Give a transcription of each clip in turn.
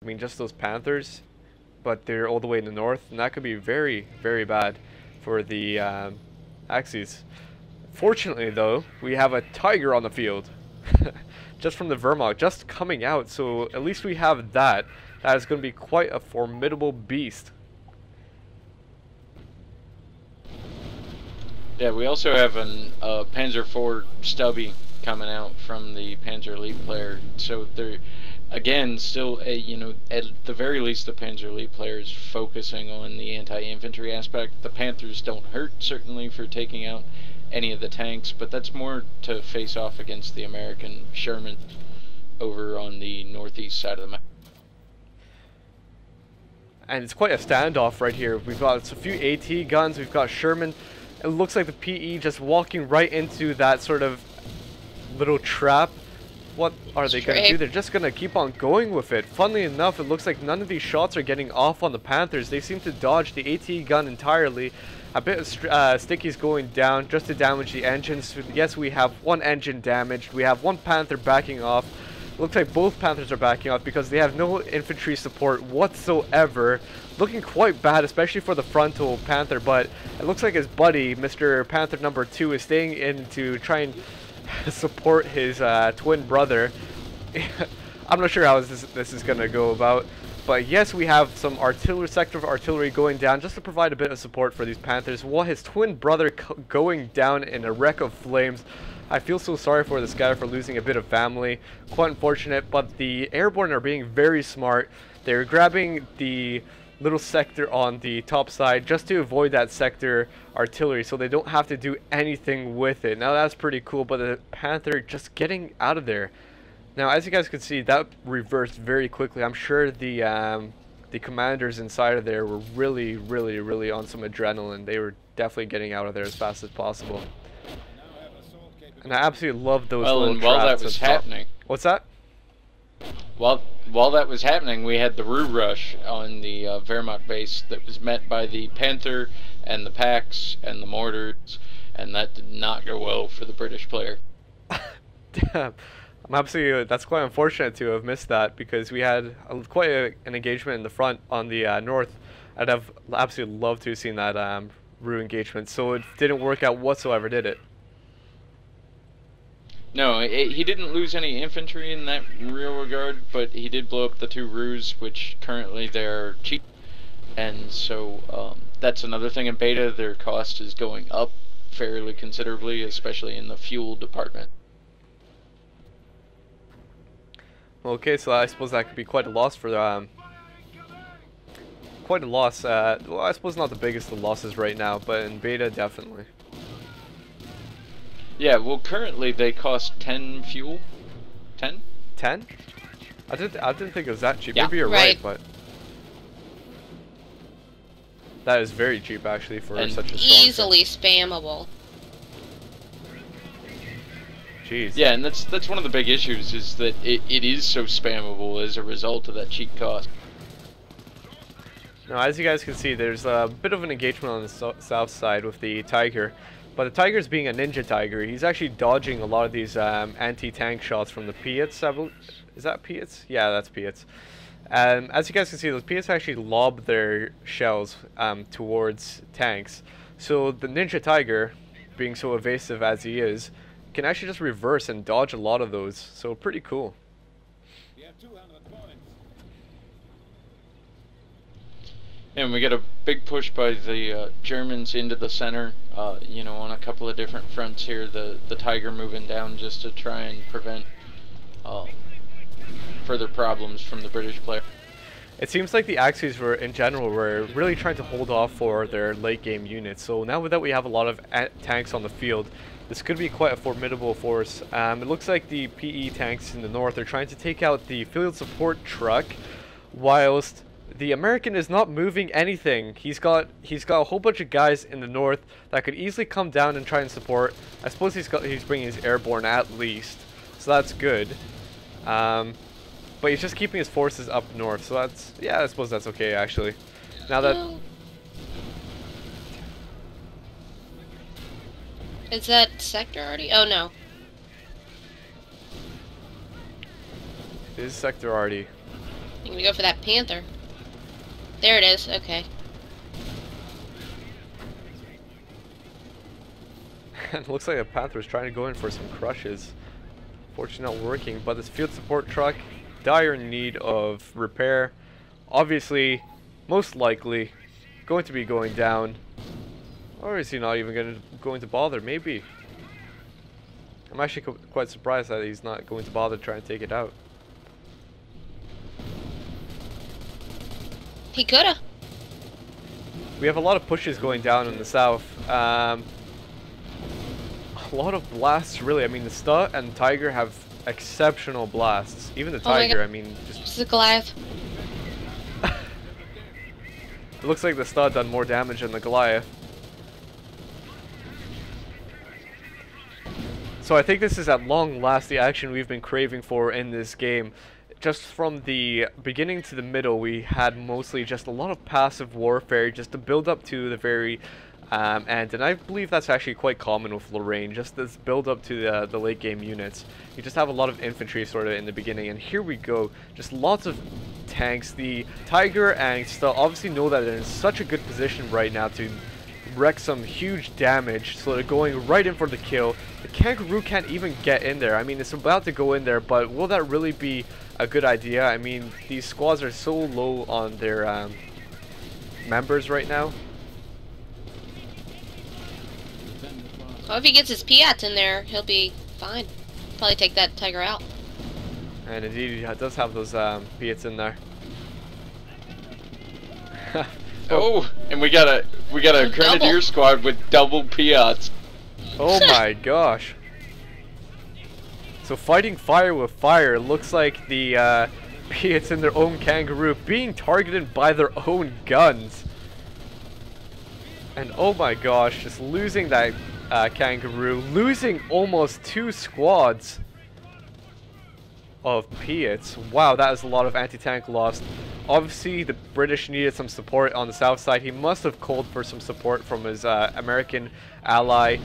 I mean, just those Panthers, but they're all the way in the north, and that could be very, very bad for the Axes. Fortunately, though, we have a Tiger on the field, just from the Vermont, just coming out, so at least we have that. That is going to be quite a formidable beast. Yeah, we also have an Panzer IV Stubby coming out from the Panzer Elite player, so they're, again, still, you know, at the very least the Panzer Elite player is focusing on the anti-infantry aspect. The Panthers don't hurt, certainly, for taking out any of the tanks, but that's more to face off against the American Sherman over on the northeast side of the map. And it's quite a standoff right here. We've got a few AT guns, we've got Sherman. It looks like the PE just walking right into that sort of little trap. What are they going to do? They're just going to keep on going with it. Funnily enough, it looks like none of these shots are getting off on the Panthers. They seem to dodge the AT gun entirely. A bit of stickies going down just to damage the engines. So yes, we have one engine damaged. We have one Panther backing off. Looks like both Panthers are backing off because they have no infantry support whatsoever. Looking quite bad, especially for the frontal Panther, but it looks like his buddy, Mr. Panther number 2, is staying in to try and support his twin brother. I'm not sure how this is going to go about. But yes, we have some artillery, sector of artillery going down just to provide a bit of support for these Panthers, while his twin brother going down in a wreck of flames. I feel so sorry for this guy for losing a bit of family. Quite unfortunate, but the airborne are being very smart. They're grabbing the little sector on the top side just to avoid that sector artillery so they don't have to do anything with it. Now that's pretty cool, but the Panther just getting out of there. Now, as you guys can see, that reversed very quickly. I'm sure the commanders inside of there were really on some adrenaline. They were definitely getting out of there as fast as possible. And I absolutely love those little traps. While that was happening, what's that? While that was happening, we had the Rue Rush on the Wehrmacht base that was met by the Panther and the Pax and the mortars, and that did not go well for the British player. Damn. That's quite unfortunate to have missed that, because we had quite an engagement in the front on the north. I'd have absolutely loved to have seen that Rue engagement, so it didn't work out whatsoever, did it? No, he didn't lose any infantry in that real regard, but he did blow up the 2 Rues, which currently they're cheap, and so that's another thing in beta. Their cost is going up fairly considerably, especially in the fuel department. Okay, so I suppose that could be quite a loss for quite a loss. Well, I suppose not the biggest of losses right now, but in beta definitely. Yeah, well, currently they cost 10 fuel. 10? 10? I didn't think it was that cheap. Yeah. Maybe you're right, but that is very cheap actually for such a strong easily spammable. Jeez. Yeah, and that's one of the big issues, is that it is so spammable as a result of that cheap cost. Now, as you guys can see, there's a bit of an engagement on the south side with the Tiger, but the Tiger's being a ninja Tiger. He's actually dodging a lot of these anti-tank shots from the Piats. Is that Piats? Yeah, that's Piats. As you guys can see, those Piats actually lob their shells towards tanks. So the ninja Tiger, being so evasive as he is, can actually just reverse and dodge a lot of those. So pretty cool. And we get a big push by the Germans into the center, you know, on a couple of different fronts here. The Tiger moving down just to try and prevent further problems from the British player. It seems like the Axis in general were really trying to hold off for their late game units. So now that we have a lot of tanks on the field, this could be quite a formidable force. It looks like the PE tanks in the north are trying to take out the field support truck, whilst the American is not moving anything. He's got a whole bunch of guys in the north that could easily come down and try and support. I suppose he's bringing his airborne at least, so that's good. But he's just keeping his forces up north, so that's, yeah, I suppose that's okay actually. Now that is that sector already? Oh no. It is sector already. I'm gonna go for that panther. There it is. Okay. It looks like a panther is trying to go in for some crushes. Fortunately not working, but this field support truck, dire in need of repair. Obviously, most likely, going to be going down. Or is he not even going to bother? Maybe. I'm actually quite surprised that he's not going to bother trying to take it out. He coulda. We have a lot of pushes going down in the south. A lot of blasts, really. I mean, the Sta and Tiger have exceptional blasts. Even the Tiger, I mean, just... This is a Goliath. It looks like the Sta done more damage than the Goliath. So I think this is at long last the action we've been craving for in this game. Just from the beginning to the middle, we had mostly just a lot of passive warfare, just to build up to the very end. And I believe that's actually quite common with Lorraine, just this build up to the late game units. You just have a lot of infantry sort of in the beginning, and here we go. Just lots of tanks. The Tiger and Sta obviously know that they're in such a good position right now to wreck some huge damage, so they're going right in for the kill. The Kangaroo can't even get in there. I mean, it's about to go in there, but will that really be a good idea? I mean, these squads are so low on their members right now. Well, if he gets his Piats in there, he'll be fine. Probably take that Tiger out. And indeed, he does have those Piats in there. Oh, and we got a Grenadier squad with double Piats. Oh my gosh. So fighting fire with fire, looks like the Piats in their own Kangaroo being targeted by their own guns. And oh my gosh, just losing that Kangaroo, losing almost 2 squads of Piats. Wow, that is a lot of anti-tank lost. Obviously, the British needed some support on the south side. He must have called for some support from his American ally.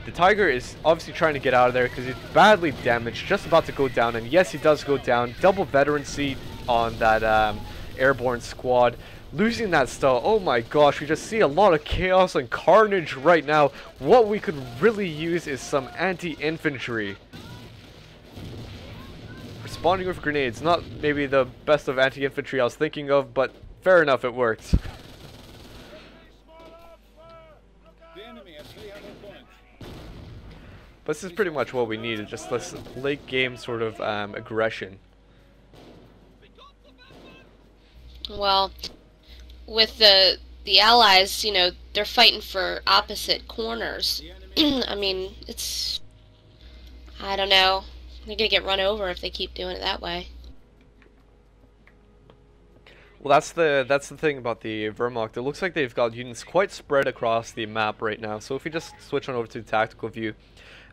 The Tiger is obviously trying to get out of there because he's badly damaged, just about to go down. And yes, he does go down. Double veterancy on that airborne squad. Losing that Sta, oh my gosh, we just see a lot of chaos and carnage right now. What we could really use is some anti-infantry. Responding with grenades, not maybe the best of anti-infantry I was thinking of, but fair enough, it worked. But this is pretty much what we needed, just this late game sort of aggression. Well, with the allies, you know, they're fighting for opposite corners. I mean, it's... I don't know. They're gonna get run over if they keep doing it that way. Well, that's the thing about the Wehrmacht. It looks like they've got units quite spread across the map right now. So if we just switch on over to the tactical view,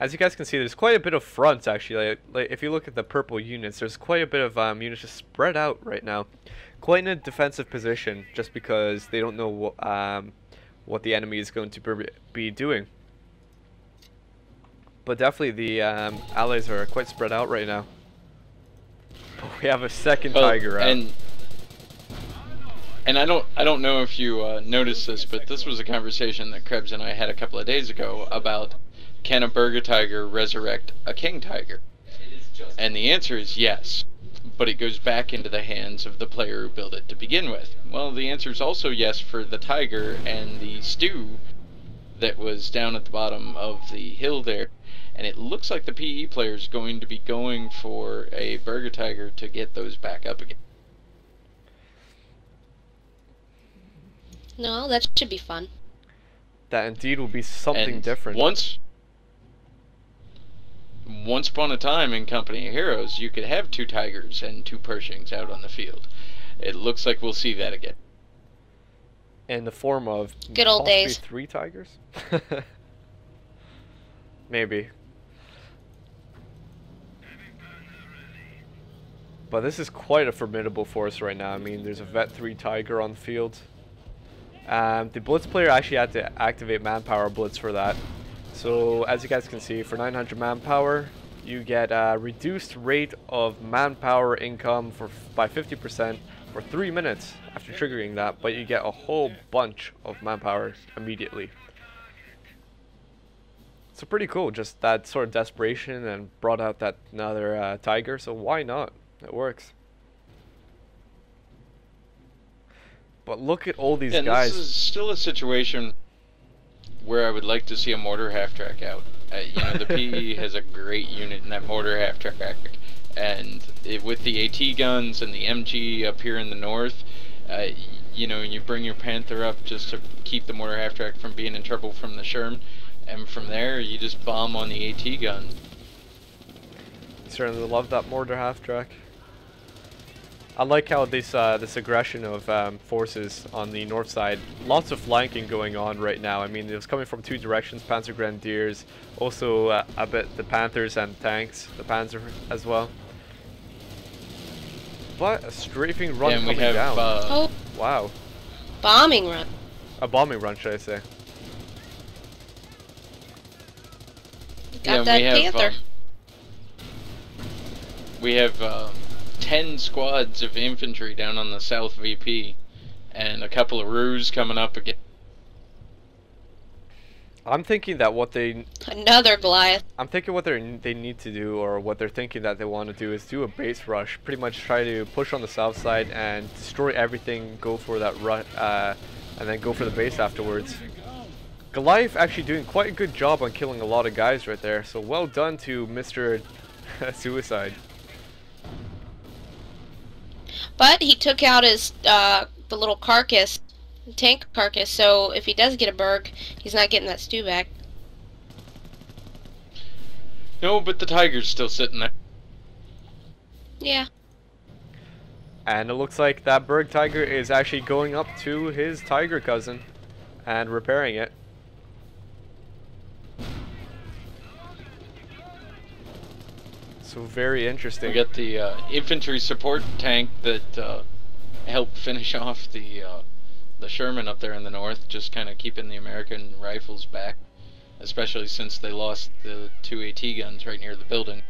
as you guys can see, there's quite a bit of fronts actually. Like if you look at the purple units, there's quite a bit of units just spread out right now, quite in a defensive position, just because they don't know what the enemy is going to be doing. But definitely the allies are quite spread out right now. But we have a second Tiger out. And I don't know if you noticed this, but this was a conversation that Krebs and I had a couple of days ago about, can a Burger Tiger resurrect a King Tiger? And the answer is yes, but it goes back into the hands of the player who built it to begin with. Well, the answer is also yes for the Tiger and the stew that was down at the bottom of the hill there. And it looks like the PE player is going to be going for a Burger Tiger to get those back up again. No, that should be fun. That indeed will be something And different. Once upon a time in Company of Heroes, you could have 2 Tigers and 2 Pershings out on the field. It looks like we'll see that again. In the form of Good old possibly days. 3 Tigers? Maybe. But this is quite a formidable force right now. I mean, there's a Vet 3 Tiger on the field. The Blitz player actually had to activate manpower Blitz for that. So, as you guys can see, for 900 manpower, you get a reduced rate of manpower income by 50% for 3 minutes after triggering that, but you get a whole bunch of manpower immediately. So pretty cool, just that sort of desperation, and brought out that another tiger, so why not? It works. But look at all these guys. This is still a situation where I would like to see a mortar half-track out. You know, the PE has a great unit in that mortar half-track, and with the AT guns and the MG up here in the north, you know, you bring your Panther up just to keep the mortar half-track from being in trouble from the Sherm, and from there you just bomb on the AT gun. Certainly love that mortar half-track. I like how this aggression of forces on the north side, lots of flanking going on right now. I mean, it was coming from two directions, Panzer Grenadiers, also a bit the Panthers and tanks, the Panzer as well. But a strafing run coming down. Oh. Wow. Bombing run. A bombing run, should I say. Got that Panther. We have 10 squads of infantry down on the south VP, and a couple of roos coming up again. I'm thinking that what they... Another Goliath. I'm thinking what they need to do, or what they're thinking that they want to do, is do a base rush. Pretty much try to push on the south side and destroy everything, go for that rush, and then go for the base afterwards. Goliath actually doing quite a good job on killing a lot of guys right there, so well done to Mr. Suicide. But he took out his the little carcass, tank carcass, so if he does get a Berg, he's not getting that stew back. No, but the Tiger's still sitting there. Yeah. And it looks like that Berg Tiger is actually going up to his Tiger cousin and repairing it. So very interesting. We got the infantry support tank that helped finish off the Sherman up there in the north, just kind of keeping the American rifles back, especially since they lost the 2 AT guns right near the building.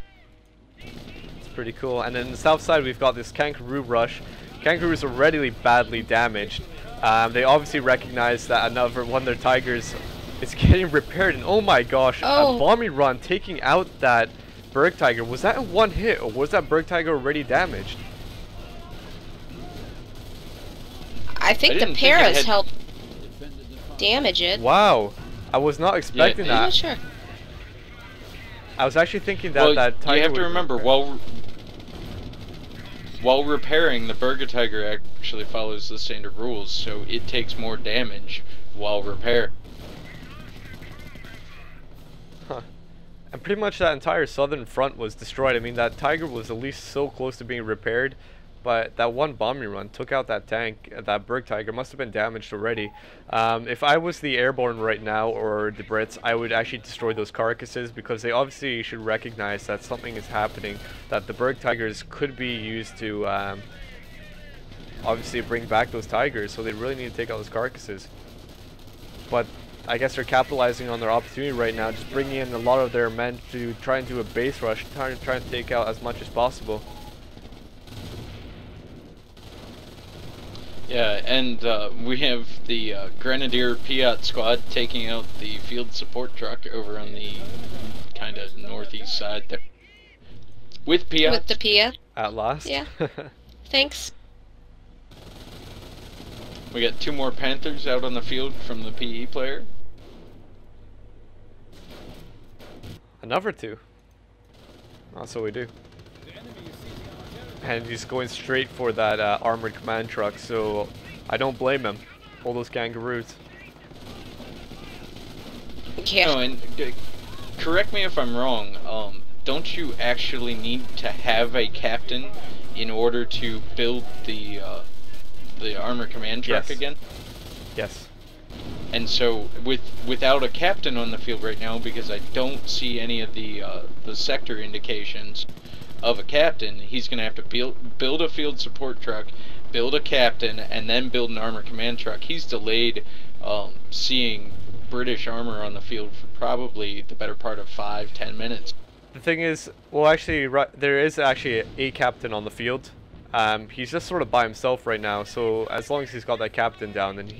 It's pretty cool. And then on the south side we've got this Kangaroo rush. Kangaroo is already badly damaged. They obviously recognize that another one of their Tigers is getting repaired, and oh my gosh, a bombing run taking out that Berg Tiger. Was that in one hit, or was that Berg Tiger already damaged? I think the Paras helped damage it. Wow, I was not expecting that. I'm not sure. I was actually thinking that that Tiger. You have to remember, while repairing, the Berg Tiger actually follows the standard rules, so it takes more damage while repairing. Huh. And pretty much that entire southern front was destroyed. I mean, that Tiger was at least so close to being repaired, but that one bombing run took out that tank. That Berg Tiger must have been damaged already. If I was the airborne right now, or the Brits, I would actually destroy those carcasses, because they obviously should recognize that something is happening, that the Berg Tigers could be used to obviously bring back those Tigers, so they really need to take out those carcasses. But I guess they're capitalizing on their opportunity right now, just bringing in a lot of their men to try and do a base rush, trying to take out as much as possible. Yeah, and we have the Grenadier Piat squad taking out the field support truck over on the kind of northeast side there. With Piat. With the Piat. At last. Yeah. Thanks. We got 2 more Panthers out on the field from the PE player. Another 2. That's what we do. And he's going straight for that armored command truck, so I don't blame him. All those kangaroos. Yeah. No, and correct me if I'm wrong, don't you actually need to have a captain in order to build the armored command truck again? Yes. And so, without a captain on the field right now, because I don't see any of the sector indications of a captain, he's going to have to build a field support truck, build a captain, and then build an armor command truck. He's delayed seeing British armor on the field for probably the better part of 5-10 minutes. The thing is, well, actually, there is actually a captain on the field. He's just sort of by himself right now, so as long as he's got that captain down, then he